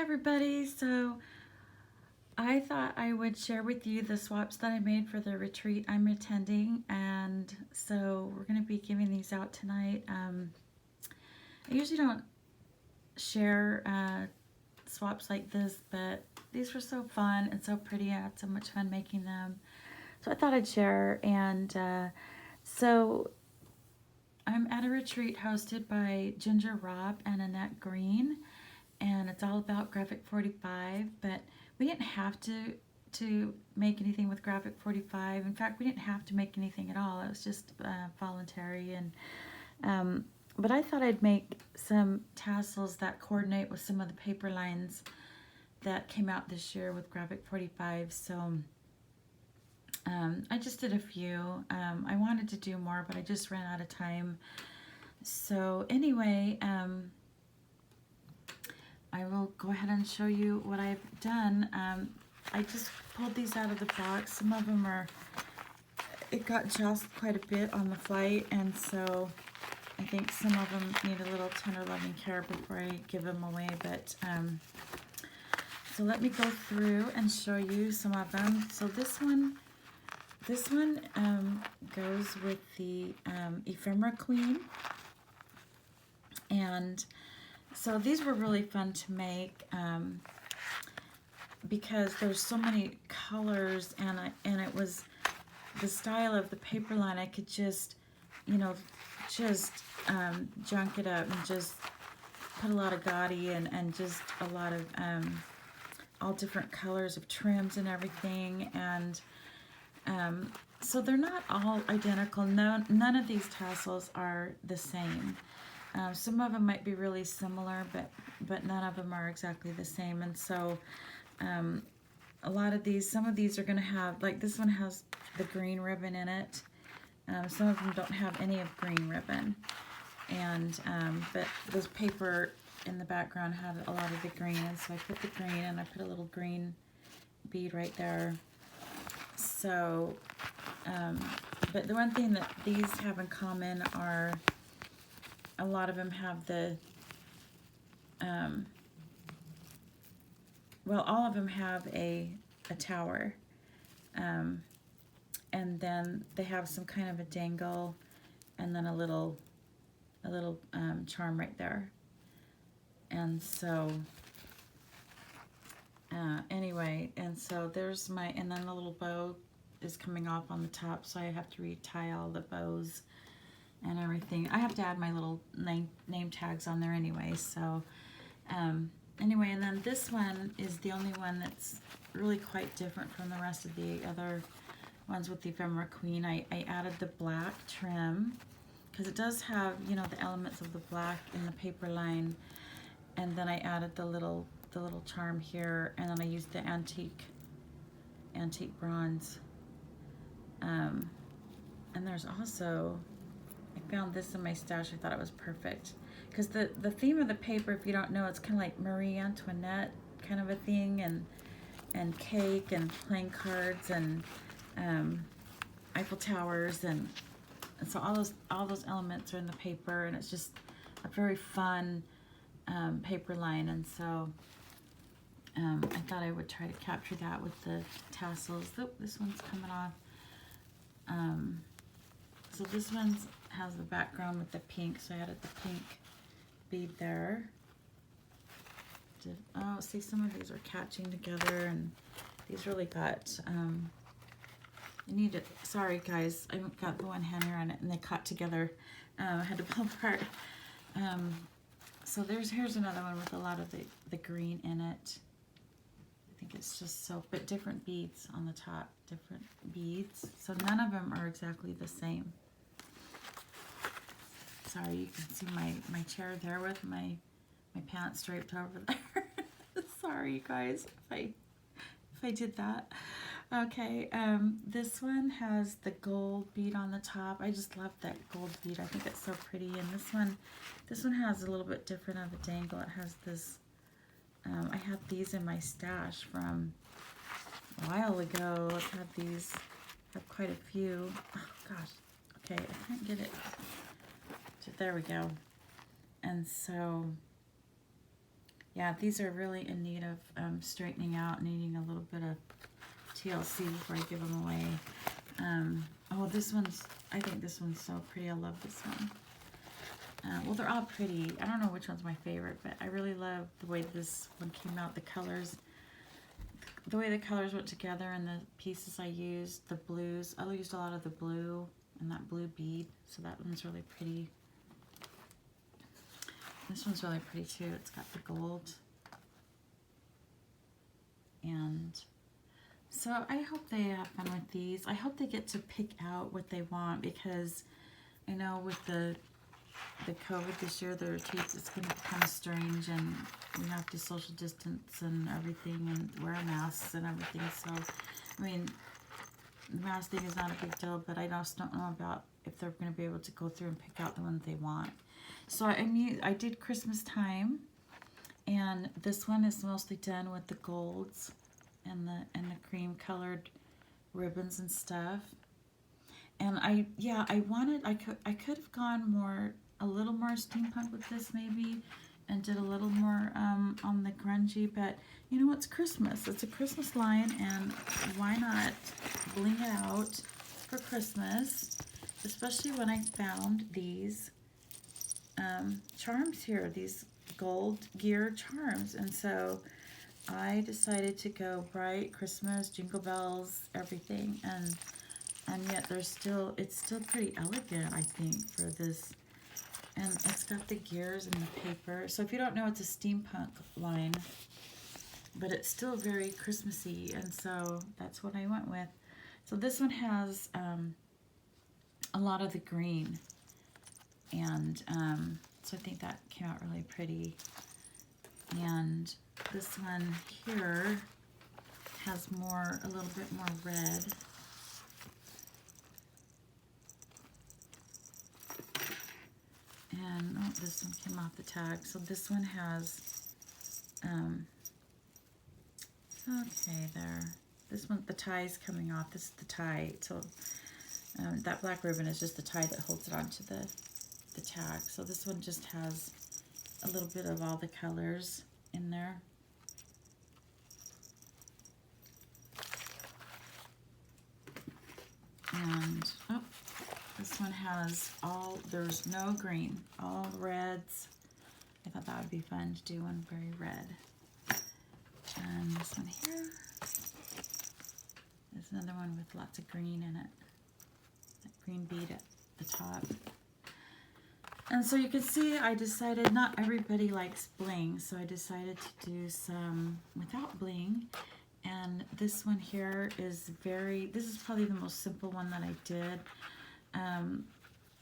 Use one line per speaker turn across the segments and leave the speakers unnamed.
everybody. So I thought I would share with you the swaps that I made for the retreat I'm attending, and so we're going to be giving these out tonight. I usually don't share swaps like this, but these were so fun and so pretty. I had so much fun making them, so I thought I'd share. And so I'm at a retreat hosted by Ginger Robb and Annette Green, and it's all about Graphic 45, but we didn't have to make anything with Graphic 45. In fact, we didn't have to make anything at all. It was just voluntary. And but I thought I'd make some tassels that coordinate with some of the paper lines that came out this year with Graphic 45. So I just did a few. I wanted to do more, but I just ran out of time. So anyway, I will go ahead and show you what I've done. I just pulled these out of the box. Some of them it got jostled quite a bit on the flight, and so I think some of them need a little tender loving care before I give them away. But so let me go through and show you some of them. So this one goes with the Ephemera Queen, and so these were really fun to make because there's so many colors, and it was the style of the paper line. I could just, junk it up and just put a lot of gaudy and just a lot of all different colors of trims and everything. And so they're not all identical. None of these tassels are the same. Some of them might be really similar, but none of them are exactly the same. And so a lot of these, some of these are going to have, like this one has the green ribbon in it. Some of them don't have any of green ribbon. And but this paper in the background had a lot of the green, and so I put the green, and I put a little green bead right there. So, but the one thing that these have in common are a lot of them have the, well, all of them have a tower, and then they have some kind of a dangle, and then a little charm right there. And so anyway, and so there's my, and then the little bow is coming off on the top, so I have to retie all the bows and everything. I have to add my little name tags on there anyway. So anyway, and then this one is the only one that's really quite different from the rest of the other ones with the Ephemera Queen. I added the black trim because it does have, the elements of the black in the paper line, and then I added the little charm here, and then I used the antique bronze. And there's also, I found this in my stash. I thought it was perfect because the theme of the paper, if you don't know, it's kind of like Marie Antoinette kind of a thing, and cake and playing cards and Eiffel Towers, and so all those elements are in the paper, and it's just a very fun paper line. And so I thought I would try to capture that with the tassels. Oh, this one's coming off. So this one has the background with the pink, so I added the pink bead there. Oh, see, some of these are catching together, and these really got, sorry guys, I got the one hanger on it, and they caught together. I had to pull apart. So here's another one with a lot of the green in it. I think it's just so, but different beads on the top, different beads. So none of them are exactly the same. Sorry, you can see my chair there with my pants draped over there. Sorry, you guys, if I did that. Okay, this one has the gold bead on the top. I just love that gold bead. I think it's so pretty. And this one has a little bit different of a dangle. It has this. I had these in my stash from a while ago. I've had these. I have quite a few. Oh gosh. Okay, I can't get it. There we go. And so Yeah, these are really in need of straightening out, needing a little bit of TLC before I give them away. Oh, this one's, I think this one's so pretty. I love this one. Well, they're all pretty. I don't know which one's my favorite, but I really love the way this one came out. The colors, the way the colors went together and the pieces I used, the blues. I used a lot of the blue and that blue bead, so that one's really pretty. This one's really pretty too. It's got the gold. And so I hope they have fun with these. I hope they get to pick out what they want, because I know with the COVID this year, the retreats, it's been kind of strange, and we have to social distance and everything and wear masks and everything. So, I mean, the mask thing is not a big deal, but I just don't know about if they're going to be able to go through and pick out the ones they want. So I did Christmas time, and this one is mostly done with the golds and the cream colored ribbons and stuff. And I could have gone a little more steampunk with this maybe, and did a little more on the grungy, but you know, it's Christmas. It's a Christmas line, and why not bling it out for Christmas, especially when I found these charms here, these gold gear charms. And so I decided to go bright Christmas, jingle bells, everything, and yet it's still pretty elegant, I think, for this. And it's got the gears and the paper. So if you don't know, it's a steampunk line, but it's still very Christmassy, and so that's what I went with. So this one has a lot of the green, and so I think that came out really pretty. And this one here has a little bit more red. And oh, this one came off the tag. So this one has, okay, there. This one, the tie's coming off. This is the tie. So that black ribbon is just the tie that holds it onto the tag. So this one just has a little bit of all the colors in there. And, oh, this one has there's no green, all reds. I thought that would be fun to do one very red. And this one here is another one with lots of green in it. That green bead at the top. And so you can see I decided not everybody likes bling, so I decided to do some without bling. And this one here is this is probably the most simple one that I did.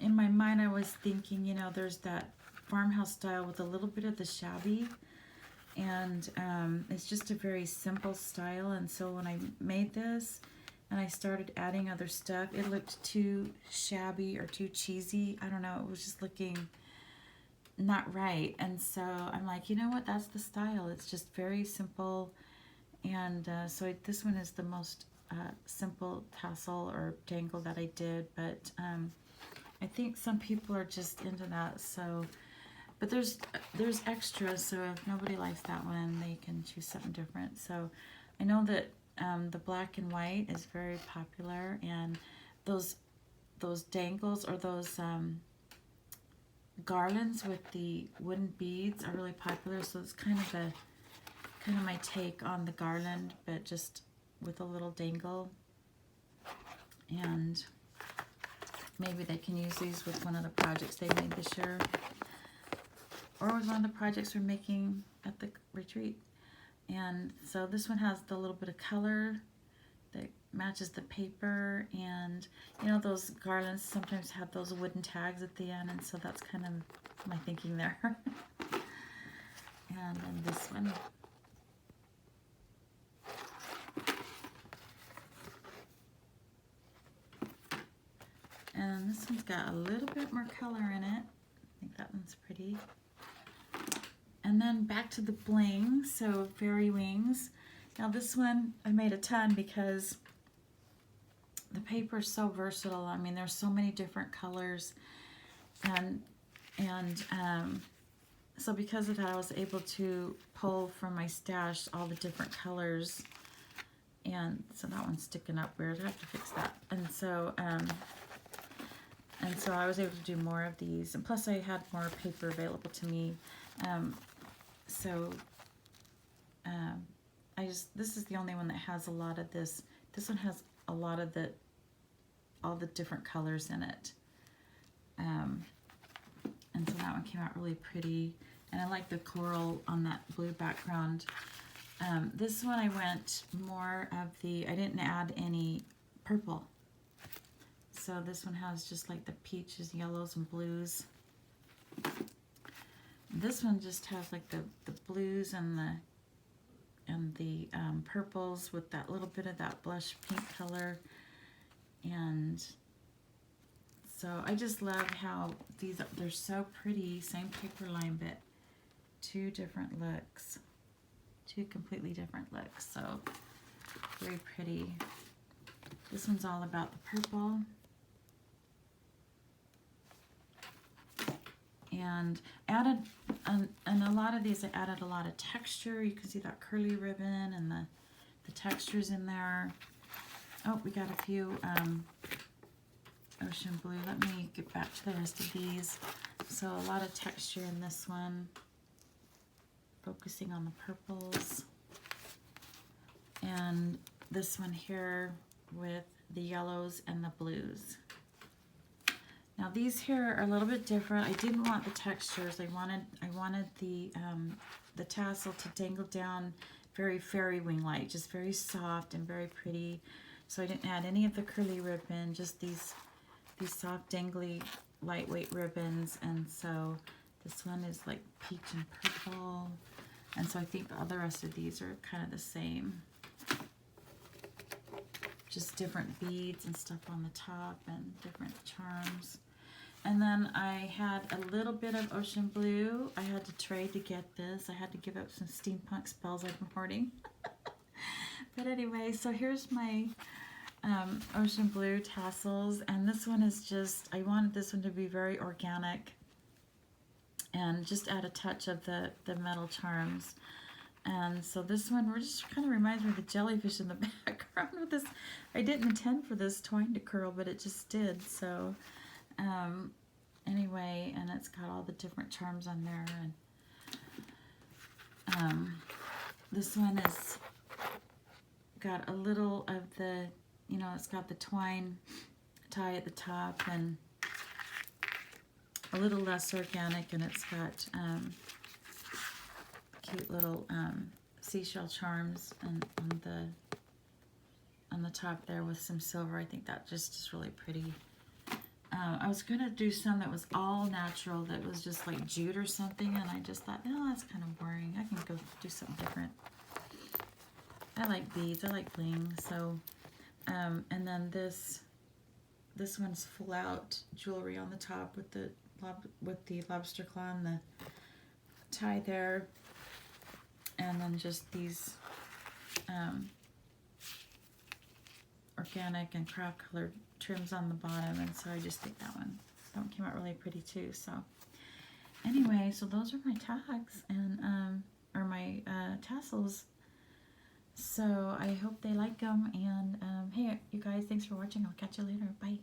In my mind, I was thinking, you know, there's that farmhouse style with a little bit of the shabby, and it's just a very simple style. And so when I made this and I started adding other stuff, it looked too shabby or too cheesy. I don't know, it was just looking not right. And so I'm like, you know what, that's the style. It's just very simple. And so this one is the most simple tassel or dangle that I did, but I think some people are just into that. So, but there's extras, so if nobody likes that one, they can choose something different. So I know that the black and white is very popular, and those dangles, or those garlands with the wooden beads, are really popular. So it's kind of my take on the garland, but just with a little dangle. And maybe they can use these with one of the projects they made this year, or with one of the projects we're making at the retreat. And so this one has the little bit of color that matches the paper, and you know, those garlands sometimes have those wooden tags at the end, and so that's kind of my thinking there. And then this one, and this one's got a little bit more color in it. I think that one's pretty. And then back to the bling, so fairy wings. Now this one I made a ton because the paper is so versatile. I mean, there's so many different colors, and So because of that, I was able to pull from my stash all the different colors. And so that one's sticking up weird. I have to fix that. And so I was able to do more of these. And plus I had more paper available to me. This is the only one that has a lot of this. This one has a lot of all the different colors in it. And so that one came out really pretty. And I like the coral on that blue background. This one I went more of I didn't add any purple. So this one has just like the peaches, yellows, and blues. This one just has like the blues and the purples with that little bit of that blush pink color. And so I just love how they're so pretty. Same paper line, but two different looks. Two completely different looks. So very pretty. This one's all about the purple. And added, and a lot of these I added a lot of texture. You can see that curly ribbon and the textures in there. Oh, we got a few ocean blue. Let me get back to the rest of these. So a lot of texture in this one. Focusing on the purples. And this one here with the yellows and the blues. Now these here are a little bit different. I didn't want the textures. I wanted the tassel to dangle down very fairy wing like, just very soft and very pretty. So I didn't add any of the curly ribbon, just these soft dangly lightweight ribbons. And so this one is like peach and purple. And so I think all the rest of these are kind of the same. Just different beads and stuff on the top and different charms. And then I had a little bit of ocean blue. I had to trade to get this. I had to give up some steampunk spells I've been hoarding. But anyway, so here's my ocean blue tassels. And this one is just, I wanted this one to be very organic. And just add a touch of the metal charms. And so this one just kind of reminds me of the jellyfish in the background with this. I didn't intend for this twine to curl, but it just did. So anyway, and it's got all the different charms on there. And this one is got a little of the, it's got the twine tie at the top and a little less organic, and it's got cute little seashell charms on the top there with some silver. I think that just is really pretty. I was going to do some that was all natural, that was just like jute or something, and I just thought, no, that's kind of boring. I can go do something different. I like beads. I like bling. So, and then this one's full out jewelry on the top with the lobster claw and the tie there, and then just these organic and craft colored trims on the bottom. And so I just think that one came out really pretty too. So anyway, so those are my tags and or my tassels. So I hope they like them, and hey, you guys, thanks for watching. I'll catch you later. Bye.